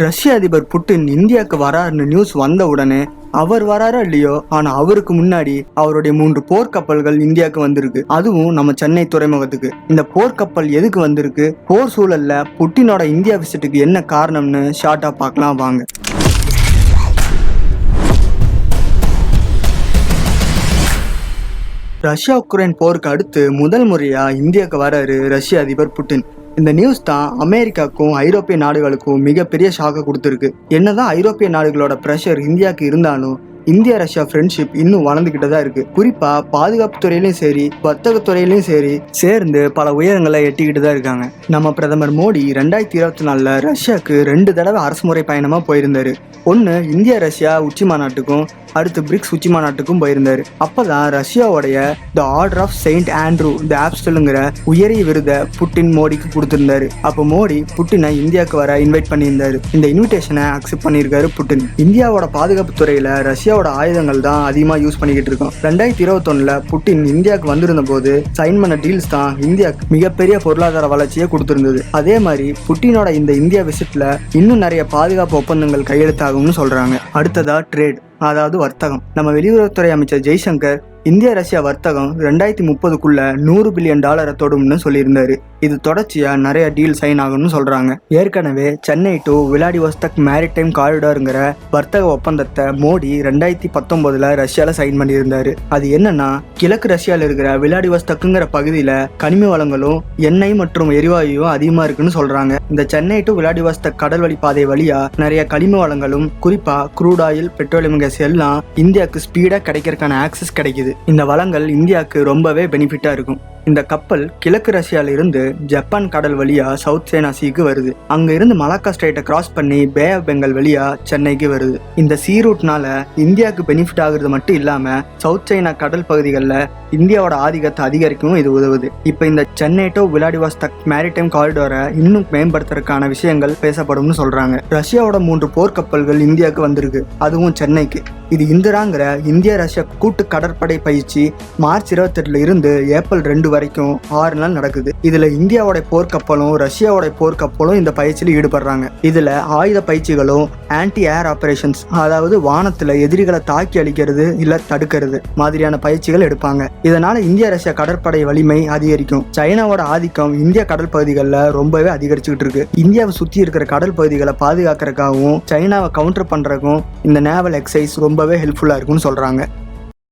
ரஷ்ய அதிபர் புட்டின் இந்தியாவுக்கு வராருன்னு நியூஸ் வந்த உடனே அவர் வராரோ இல்லையோ, ஆனா அவருக்கு முன்னாடி அவருடைய 3 போர்க்கப்பல்கள் இந்தியாவுக்கு வந்திருக்கு. அதுவும் நம்ம சென்னை துறைமுகத்துக்கு. இந்த போர்க்கப்பல் எதுக்கு வந்திருக்கு, போர் சூழல்ல புட்டினோட இந்தியா விசிட்டுக்கு என்ன காரணம்னு ஷார்ட்டா பார்க்கலாம் வாங்க. ரஷ்யா உக்ரைன் போருக்கு அடுத்து முதல் முறையா இந்தியாவுக்கு வராரு ரஷ்ய அதிபர் புட்டின். இந்த நியூஸ் தான் அமெரிக்காவுக்கும் ஐரோப்பிய நாடுகளுக்கும் மிகப்பெரிய ஷாக்கை கொடுத்துருக்கு. என்னதான் ஐரோப்பிய நாடுகளோட ப்ரெஷர் இந்தியாவுக்கு இருந்தாலும் இந்தியா ரஷ்யா ஃப்ரெண்ட்ஷிப் இன்னும் வளர்ந்துகிட்டு தான் இருக்கு. குறிப்பா பாதுகாப்பு துறையிலையும் சரி, வர்த்தக துறையிலையும் சரி சேர்ந்து பல உயரங்களை எட்டிக்கிட்டு தான் இருக்காங்க. நம்ம பிரதமர் மோடி 2024 ரஷ்யாவுக்கு 2 தடவை அரசுமுறை பயணமா போயிருந்தாரு. ஒன்று இந்தியா ரஷ்யா உச்சி மாநாட்டுக்கும், அடுத்து பிரிக்ஸ் உச்சி மாநாட்டுக்கும் போயிருந்தாரு. அப்பதான் ரஷ்யாவுடைய the order of saint Andrew the ஆப்ஸ்டலுங்கிற உயரிய விருதை புட்டின் மோடிக்கு கொடுத்திருந்தாரு. அப்போ மோடி புட்டினை இந்தியாவுக்கு வர இன்வைட் பண்ணியிருந்தாரு. இந்த இன்விடேஷனை அக்செப்ட் பண்ணியிருக்காரு புட்டின். இந்தியாவோட பாதுகாப்பு துறையில ரஷ்யாவோட ஆயுதங்கள் தான் அதிகமா யூஸ் பண்ணிக்கிட்டு இருக்கோம். 2021 புட்டின் இந்தியாவுக்கு வந்திருந்த போது சைன் பண்ண டீல்ஸ் தான் இந்தியாவுக்கு மிகப்பெரிய பொருளாதார வளர்ச்சியை கொடுத்திருந்தது. அதே மாதிரி புட்டினோட இந்த இந்தியா விசிட்ல இன்னும் நிறைய பாதுகாப்பு ஒப்பந்தங்கள் கையெழுத்தாகும்னு சொல்றாங்க. அடுத்ததா ட்ரேட், அதாவது வர்த்தகம். நம்ம வெளியுறவுத்துறை அமைச்சர் ஜெய்சங்கர் இந்தியா ரஷ்யா வர்த்தகம் 2030க்குள்ள $100 பில்லியன் தொடும்னு சொல்லியிருந்தாரு. இது தொடர்ச்சியா நிறைய டீல் சைன் ஆகும்னு சொல்றாங்க. ஏற்கனவே சென்னை டு விளாடிவோஸ்டாக் மேரிடைம் காரிடாருங்கிற வர்த்தக ஒப்பந்தத்தை மோடி 2019 ரஷ்யால சைன் பண்ணியிருந்தாரு. அது என்னன்னா, கிழக்கு ரஷ்யால இருக்கிற விளாடிவோஸ்டாக்குங்கிற பகுதியில கனிம வளங்களும் எண்ணெய் மற்றும் எரிவாயுவும் அதிகமா இருக்குன்னு சொல்றாங்க. இந்த சென்னை டு விளாடிவோஸ்டாக் கடல் வழி பாதை வழியா நிறைய கனிம வளங்களும், குறிப்பா க்ரூட் ஆயில், பெட்ரோலியம் கேஸ் எல்லாம் இந்தியாவுக்கு ஸ்பீடா கிடைக்கிறதுக்கான ஆக்சஸ் கிடைக்குது. இந்த வளங்கள் இந்தியாவுக்கு ரொம்பவே பெனிஃபிட்டா இருக்கும். இந்த கப்பல் கிழக்கு ரஷ்யால இருந்து ஜப்பான் கடல் வழியா சவுத் சைனா சீக்கு வருது. அங்க இருந்து மலாக்கா ஸ்ட்ரைட்டை கிராஸ் பண்ணி பே ஆஃப் பெங்கால் வழியா சென்னைக்கு வருது. இந்த சீ ரூட்னால இந்தியாவுக்கு பெனிஃபிட் ஆகுறது மட்டும் இல்லாம சவுத் சைனா கடல் பகுதிகளில் இந்தியாவோட ஆதிக்கத்தை அதிகரிக்கவும் இது உதவுது. இப்ப இந்த சென்னை டு விளாடிவோஸ்டாக் மேரிடைம் காரிடோரை இன்னும் மேம்படுத்துறதுக்கான விஷயங்கள் பேசப்படும்னு சொல்றாங்க. ரஷ்யாவோட 3 போர்க்கப்பல்கள் இந்தியாவுக்கு வந்திருக்கு, அதுவும் சென்னைக்கு. இது இந்திராங்கிற இந்தியா ரஷ்யா கூட்டு கடற்படை பயிற்சி மார்ச் 28 இருந்து ஏப்ரல் 2 வரைக்கும் 6 நாள் நடக்குது. இதுல இந்தியாவோட போர்க்கப்பலும் ரஷ்யாவோட போர்க்கப்பலும் இந்த பயிற்சியில் ஈடுபடுறாங்க. இதுல ஆயுத பயிற்சிகளும் ஆன்டி ஏர் ஆபரேஷன்ஸ், அதாவது வானத்துல எதிரிகளை தாக்கி அழிக்கிறது இல்ல தடுக்கிறது மாதிரியான பயிற்சிகள் எடுப்பாங்க. இதனால இந்தியா ரஷ்யா கடற்படை வலிமை அதிகரிக்கும். சைனாவோட ஆதிக்கம் இந்திய கடல் பகுதிகளில் ரொம்பவே அதிகரிச்சுக்கிட்டு இருக்கு. இந்தியாவை சுத்தி இருக்கிற கடல் பகுதிகளை பாதுகாக்கிறதுக்காகவும் சைனாவை கவுண்டர் பண்றதுக்கும் இந்த நேவல் எக்ஸசைஸ் ரொம்பவே ஹெல்ப்ஃபுல்லா இருக்கும்னு சொல்றாங்க.